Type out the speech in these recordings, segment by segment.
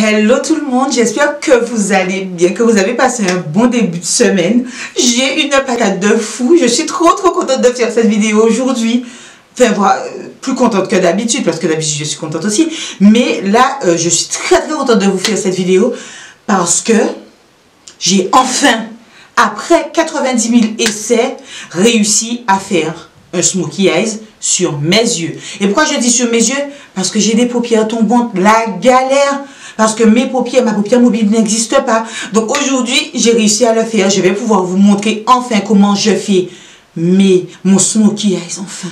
Hello tout le monde, j'espère que vous allez bien, que vous avez passé un bon début de semaine. J'ai une patate de fou, je suis trop contente de faire cette vidéo aujourd'hui. Enfin, voilà, plus contente que d'habitude, parce que d'habitude je suis contente aussi. Mais là, je suis très contente de vous faire cette vidéo parce que j'ai enfin, après 90 000 essais, réussi à faire un smokey eyes sur mes yeux. Et pourquoi je dis sur mes yeux? Parce que j'ai des paupières tombantes, la galère. Parce que ma paupière mobile n'existe pas. Donc aujourd'hui, j'ai réussi à le faire. Je vais pouvoir vous montrer enfin comment je fais mon smokey eyes, enfin.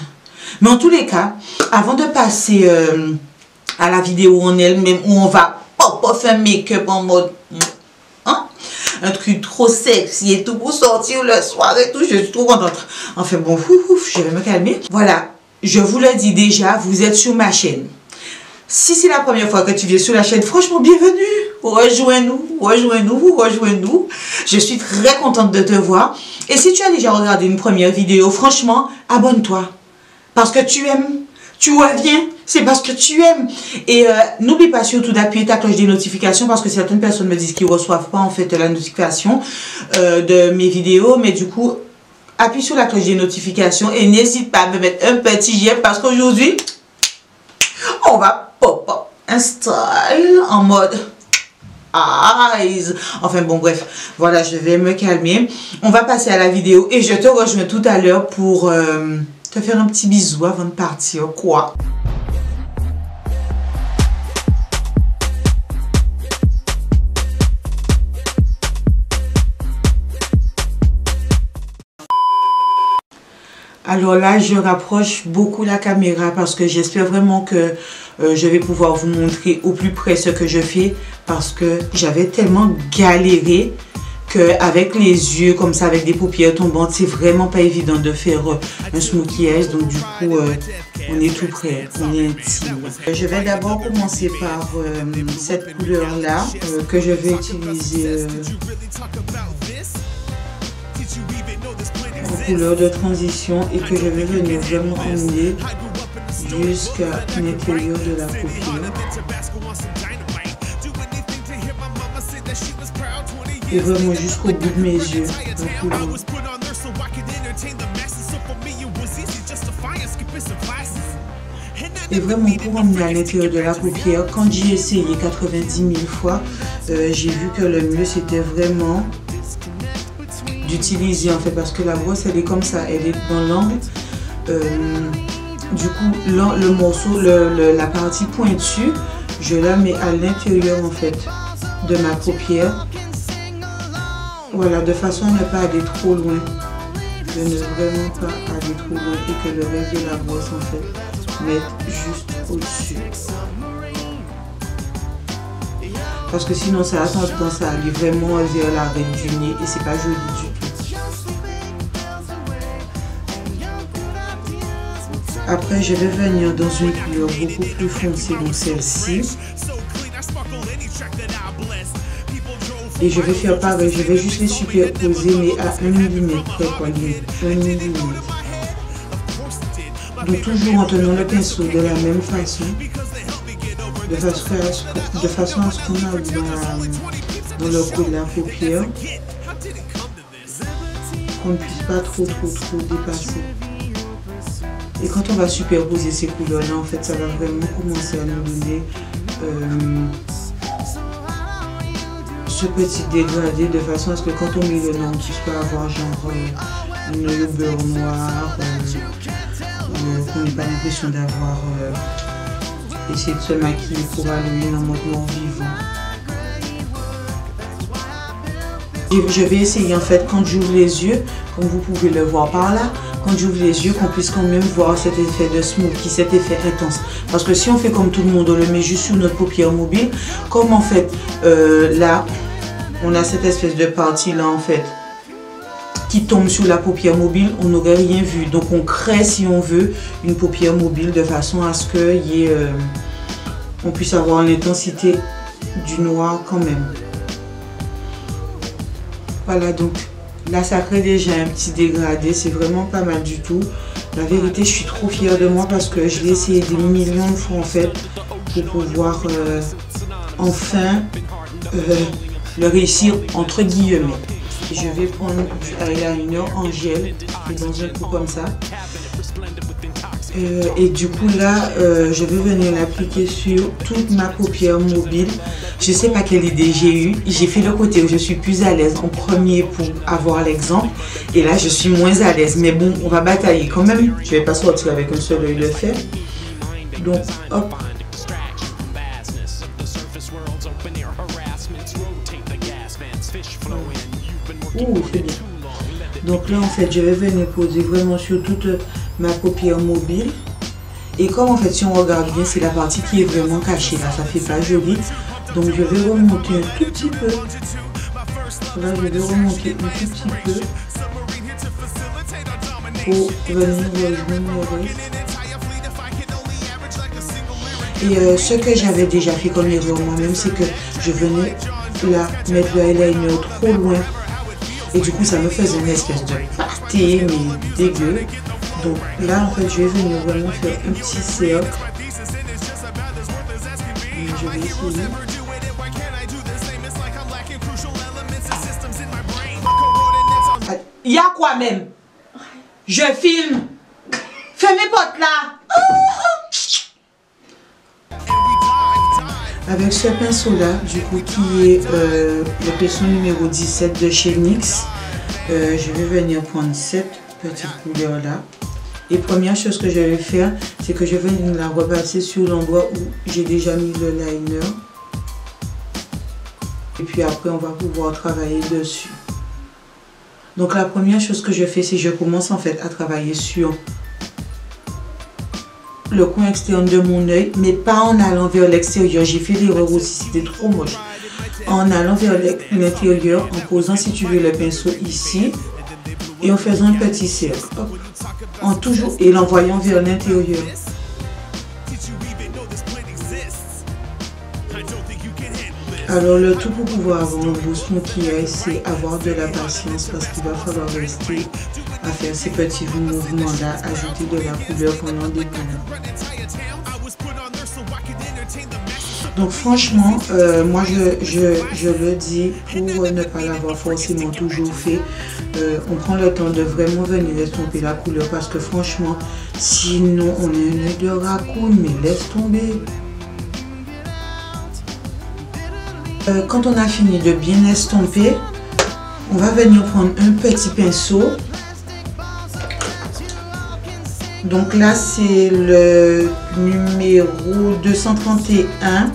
Mais en tous les cas, avant de passer à la vidéo en elle-même, où on va faire un make-up en mode... Hein? Un truc trop sexy et tout pour sortir le soir et tout. Je suis trop contente. Enfin bon, je vais me calmer. Voilà, je vous le dis déjà, vous êtes sur ma chaîne. Si c'est la première fois que tu viens sur la chaîne, franchement, bienvenue. Rejoins-nous. Je suis très contente de te voir. Et si tu as déjà regardé une première vidéo, franchement, abonne-toi. Parce que tu aimes. Tu reviens, c'est parce que tu aimes. Et n'oublie pas surtout d'appuyer ta cloche des notifications parce que certaines personnes me disent qu'ils ne reçoivent pas en fait la notification de mes vidéos. Mais du coup, appuie sur la cloche des notifications et n'hésite pas à me mettre un petit j'aime parce qu'aujourd'hui, on va pop un style en mode eyes. Enfin bon, bref, voilà, je vais me calmer. On va passer à la vidéo et je te rejoins tout à l'heure pour te faire un petit bisou avant de partir, quoi. Alors là, je rapproche beaucoup la caméra parce que j'espère vraiment que je vais pouvoir vous montrer au plus près ce que je fais parce que j'avais tellement galéré qu'avec les yeux comme ça, avec des paupières tombantes, c'est vraiment pas évident de faire un smokey eyes. Donc du coup, on est tout prêt, on est intime. Je vais d'abord commencer par cette couleur-là que je vais utiliser en couleur de transition et que je vais venir vraiment emmener jusqu'à l'intérieur de la paupière et vraiment jusqu'au bout de mes yeux. Et vraiment pour emmener à l'intérieur de la paupière, quand j'ai essayé 90 000 fois, j'ai vu que le mieux c'était vraiment d'utiliser en fait parce que la brosse elle est comme ça, elle est dans l'angle. Du coup le morceau, la partie pointue, je la mets à l'intérieur en fait de ma paupière. Voilà, de façon à ne pas aller trop loin. De ne vraiment pas aller trop loin et que le reste de la brosse en fait mette juste au-dessus. Parce que sinon ça a tendance à aller vraiment vers l'arête du nez et c'est pas joli du tout. Après je vais venir dans une couleur beaucoup plus foncée, donc celle-ci. Et je vais faire pareil, je vais juste les superposer mais à 1 mm près, quoi, 1 mm. Donc toujours en tenant le pinceau de la même façon. De façon à ce qu'on a dans le creux de la paupière, qu'on ne puisse pas trop dépasser. Et quand on va superposer ces couleurs-là, en fait, ça va vraiment commencer à nous donner ce petit dégradé de façon à ce que quand on met le nom, on ne puisse pas avoir genre le beurre noir, qu'on n'ait pas l'impression d'avoir essayer de se maquiller pour Halloween en mode mort vivant. Et je vais essayer en fait quand j'ouvre les yeux, comme vous pouvez le voir par là, quand j'ouvre les yeux qu'on puisse quand même voir cet effet de smokey, cet effet intense. Parce que si on fait comme tout le monde, on le met juste sur notre paupière mobile, comme en fait là, on a cette espèce de partie là en fait qui tombe sur la paupière mobile, on n'aurait rien vu. Donc on crée, si on veut, une paupière mobile de façon à ce qu'on puisse avoir l'intensité du noir quand même. Voilà, donc là ça crée déjà un petit dégradé, c'est vraiment pas mal du tout. La vérité, je suis trop fière de moi parce que je l'ai essayé des millions de fois en fait pour pouvoir enfin le réussir entre guillemets. Je vais prendre du eyeliner en gel et dans un pot comme ça. Et du coup là, je vais venir l'appliquer sur toute ma paupière mobile. Je sais pas quelle idée j'ai eue. J'ai fait le côté où je suis plus à l'aise en premier pour avoir l'exemple. Et là, je suis moins à l'aise. Mais bon, on va batailler quand même. Je vais pas sortir avec un seul œil le faire. Donc, hop. Ouh, c'est bien. Donc là, en fait, je vais venir poser vraiment sur toute ma paupière mobile. Et comme en fait, si on regarde bien, c'est la partie qui est vraiment cachée. Là, ça fait pas joli. Donc, je vais remonter un tout petit peu. Là, je vais remonter un tout petit peu pour venir revenir. Et ce que j'avais déjà fait comme erreur moi-même, c'est que je venais là mettre le eyeliner trop loin. Et du coup, ça me faisait une espèce de pâté, mais dégueu. Donc là, en fait, je vais venir vraiment faire un petit cercle. Je vais essayer. Il y a quoi même? Je filme. Fais mes potes là. Avec ce pinceau là, du coup, qui est le pinceau numéro 17 de chez NYX, je vais venir prendre cette petite couleur là. Et première chose que je vais faire, c'est que je vais venir la repasser sur l'endroit où j'ai déjà mis le liner. Et puis après, on va pouvoir travailler dessus. Donc la première chose que je fais, c'est que je commence en fait à travailler sur le coin externe de mon œil, mais pas en allant vers l'extérieur. J'ai fait l'erreur aussi, c'était trop moche. En allant vers l'intérieur, en posant si tu veux le pinceau ici et en faisant un petit cercle. Hop. En toujours et l'envoyant vers l'intérieur. Alors le tout pour pouvoir avoir un beau smokey c'est avoir de la patience parce qu'il va falloir rester à faire ces petits mouvements là, ajouter de la couleur pendant des temps. Donc franchement, moi je le dis pour ne pas l'avoir forcément toujours fait, on prend le temps de vraiment venir estomper la couleur parce que franchement, sinon on a un œil de raccoon, mais laisse tomber. Quand on a fini de bien estomper, on va venir prendre un petit pinceau. Donc là, c'est le numéro 231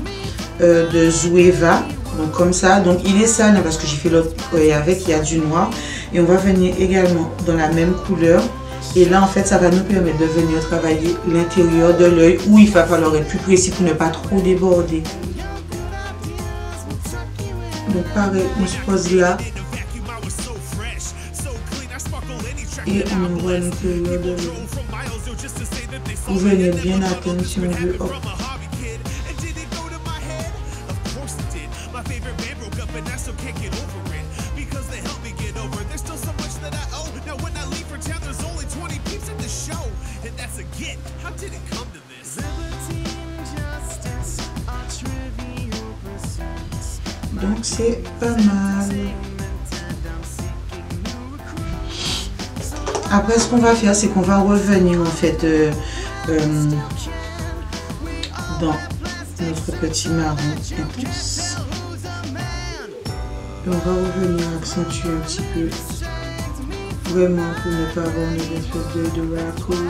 de Zoeva. Donc comme ça, donc il est sale parce que j'ai fait l'autre avec, il y a du noir. Et on va venir également dans la même couleur. Et là, en fait, ça va nous permettre de venir travailler l'intérieur de l'œil où il va falloir être plus précis pour ne pas trop déborder. Donc pareil, on se pose là et on envoie l'intérieur de l'œil. Vous venez bien atteindre si on veut. Hop. Donc c'est pas mal. Après ce qu'on va faire, c'est qu'on va revenir en fait dans notre petit marron en plus. Et on va revenir accentuer un petit peu, vraiment pour ne pas avoir une espèce de raccoon.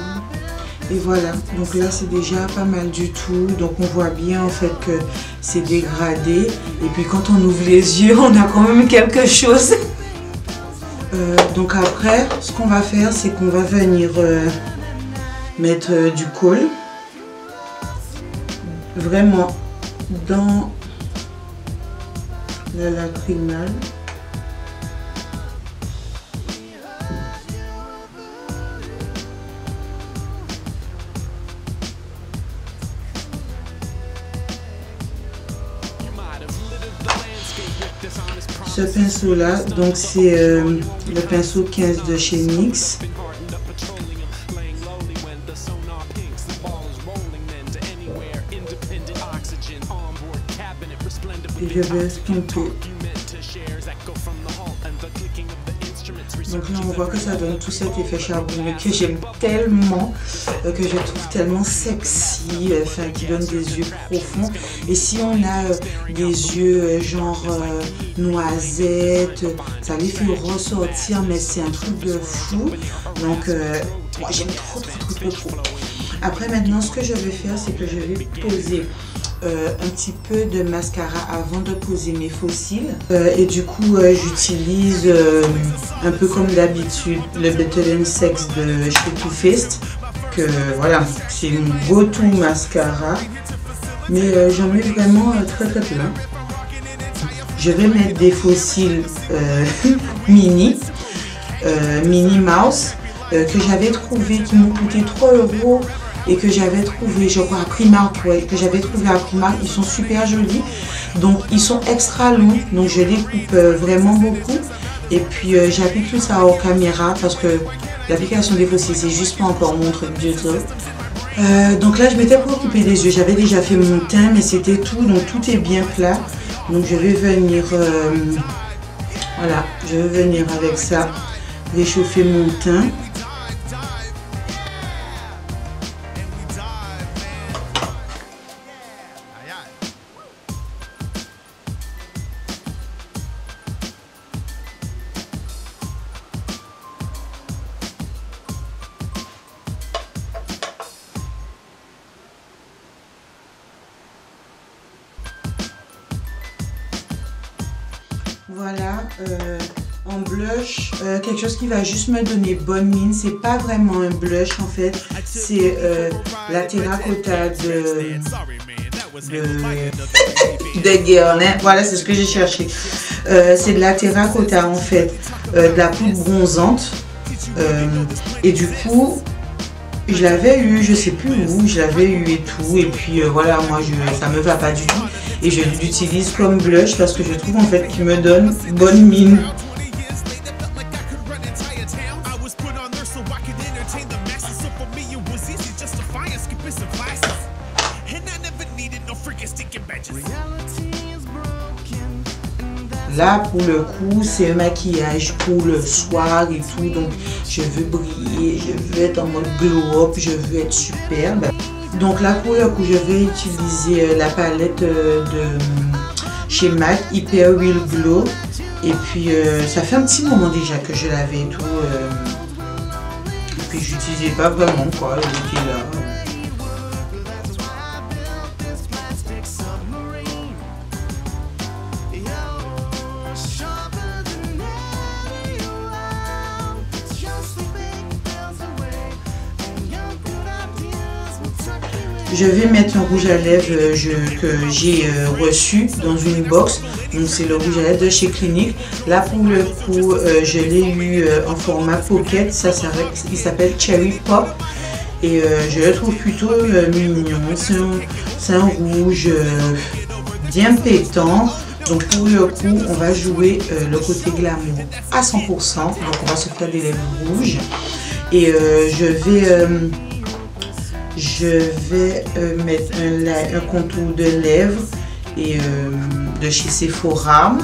Et voilà, donc là c'est déjà pas mal du tout. Donc on voit bien en fait que c'est dégradé. Et puis quand on ouvre les yeux, on a quand même quelque chose. Donc après, ce qu'on va faire, c'est qu'on va venir mettre du kohl. Vraiment dans la lacrymale. Ce pinceau là, donc c'est le pinceau 15 de chez NYX. Et je vais estomper. Donc là on voit que ça donne tout cet effet charbonneux que j'aime tellement, que je trouve tellement sexy, enfin qui donne des yeux profonds. Et si on a des yeux genre noisette, ça les fait ressortir, mais c'est un truc de fou. Donc moi j'aime trop. Après maintenant ce que je vais faire, c'est que je vais poser un petit peu de mascara avant de poser mes faux cils et du coup j'utilise un peu comme d'habitude le Better Sex de chez Too Faced, que voilà, c'est mon go-to mascara, mais j'en mets vraiment très plein. Je vais mettre des faux cils Minnie Mouse que j'avais trouvé, qui m'ont coûté 3 € et que j'avais trouvé, je crois, à Primark, ouais, que j'avais trouvé à Primark. Ils sont super jolis, donc ils sont extra longs, donc je les coupe vraiment beaucoup. Et puis j'applique tout ça en caméra parce que l'application des faux cils, c'est juste pas encore mon truc du tout. Donc là je m'étais préoccupée des yeux, j'avais déjà fait mon teint, mais c'était tout, donc tout est bien plat. Donc je vais venir, voilà, je vais venir avec ça réchauffer mon teint. Voilà, en blush, quelque chose qui va juste me donner bonne mine. C'est pas vraiment un blush en fait, c'est la terracotta de Guerlain. Voilà, c'est ce que j'ai cherché. C'est de la terracotta en fait, de la poudre bronzante. Et du coup, je l'avais eu, je sais plus où, je l'avais eu et tout. Et puis voilà, moi ça me va pas du tout. Et je l'utilise comme blush parce que je trouve en fait qu'il me donne bonne mine. Là pour le coup c'est un maquillage pour le soir et tout, donc je veux briller, je veux être en mode glow up, je veux être superbe. Donc là pour le coup je vais utiliser la palette de chez MAC Hyper Real Glow. Et puis ça fait un petit moment déjà que je l'avais et tout. Et puis j'utilisais pas vraiment quoi, il était là. Je vais mettre un rouge à lèvres que j'ai reçu dans une box. Donc c'est le rouge à lèvres de chez Clinique. Là pour le coup, je l'ai eu en format pocket. Ça, il s'appelle Cherry Pop. Et je le trouve plutôt mignon. C'est un rouge bien pétant. Donc pour le coup, on va jouer le côté glamour à 100%. Donc on va se faire des lèvres rouges. Et je vais mettre un contour de lèvres et de chez Sephora.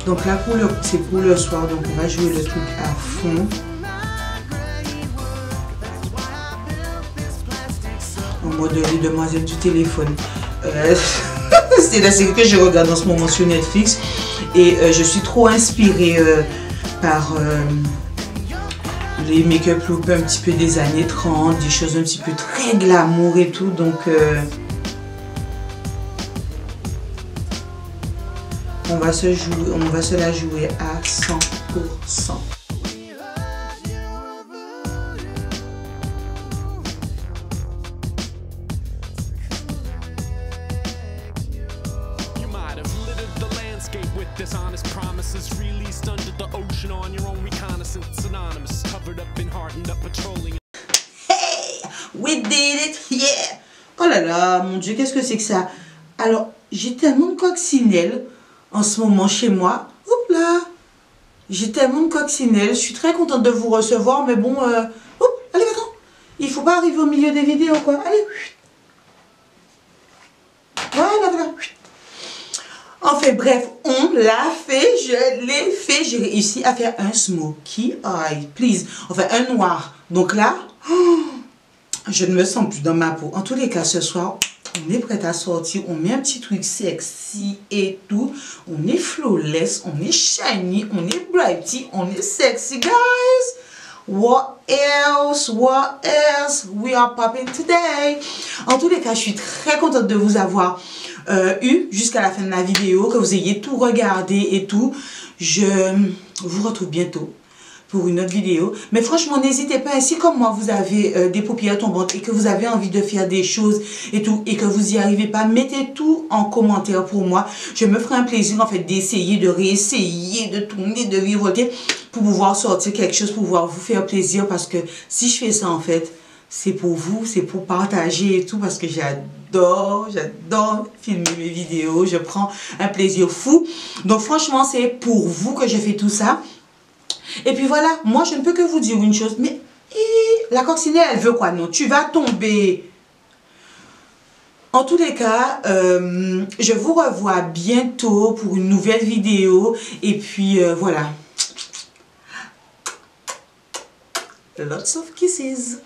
Donc là c'est pour le soir, donc on va jouer le truc à fond. En mode les demoiselles du téléphone. C'est la série que je regarde en ce moment sur Netflix et je suis trop inspirée par les make-up looks un petit peu des années 30, des choses un petit peu très glamour et tout, donc on va se la jouer à 100%. Dishonest promises released under the ocean on your own reconnaissance, anonymous, covered up and hardened up patrolling. Hey, we did it, yeah. Oh là là, mon Dieu, qu'est-ce que c'est que ça? Alors, j'ai tellement de coccinelles en ce moment chez moi. Hop là, J'ai tellement de coccinelles. Je suis très contente de vous recevoir, mais bon... Oh, allez, va-t'en. Il faut pas arriver au milieu des vidéos, quoi. Allez. Voilà, voilà. Enfin, bref, on l'a fait. Je l'ai fait. J'ai réussi à faire un smoky eye. Please. Enfin, un noir. Donc là... Oh, je ne me sens plus dans ma peau. En tous les cas, ce soir, on est prêt à sortir. On met un petit truc sexy et tout. On est flawless. On est shiny. On est brighty. On est sexy, guys. What else? What else? We are popping today. En tous les cas, je suis très contente de vous avoir eu jusqu'à la fin de la vidéo. Que vous ayez tout regardé et tout. Je vous retrouve bientôt pour une autre vidéo. Mais franchement, n'hésitez pas, si comme moi, vous avez des paupières tombantes et que vous avez envie de faire des choses et tout, et que vous n'y arrivez pas, mettez tout en commentaire pour moi. Je me ferai un plaisir, en fait, d'essayer, de réessayer, de tourner, de virevolter, pour pouvoir sortir quelque chose, pour pouvoir vous faire plaisir, parce que si je fais ça, en fait, c'est pour vous, c'est pour partager et tout, parce que j'adore filmer mes vidéos, je prends un plaisir fou. Donc, franchement, c'est pour vous que je fais tout ça. Et puis voilà, moi je ne peux que vous dire une chose, mais la coccinelle, elle veut quoi? Non, tu vas tomber. En tous les cas, je vous revois bientôt pour une nouvelle vidéo. Et puis voilà. Lots of kisses.